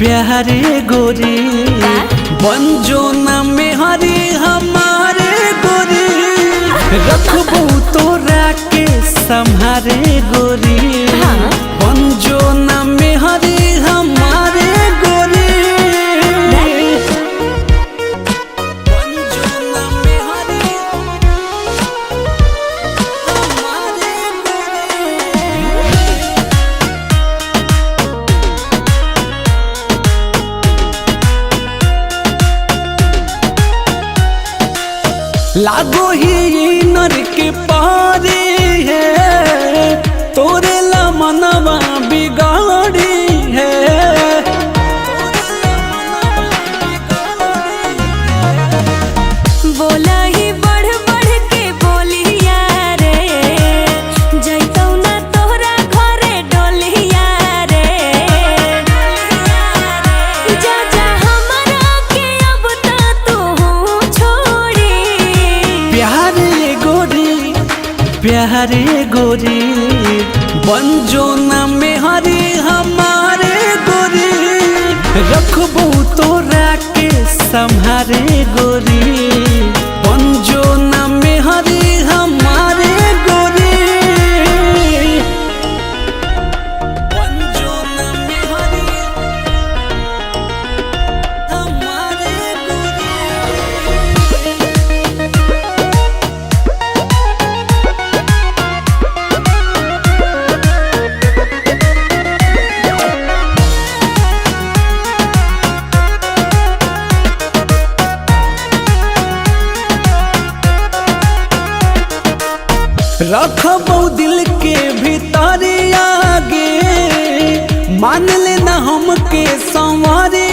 प्यारे गोरी बंजो न मेहरी हमारे गोरी रखबू तोरा के संहारे गोरी बंजो न मेहरी हमारे गोरी बंजो न मेहरी हमारे लागो ही नर के पारे है तोरे ला मनवा बिगाड़ी है बोला ही बढ़ बढ़ के बोलिया रे जैतौ ना तोहरा घरे डोलिया रे जा जा हमरा के अब ता तू छोड़ी प्यारे गोरी बंजो न मेहरी हमारे गोरी रखबू तोरा के संहारे गोरी बंजो न मेहरी हमारे गोरी बंजो न मेहरी हमारे रखबो दिल के भीतर आगे मान लेना हमके संवारे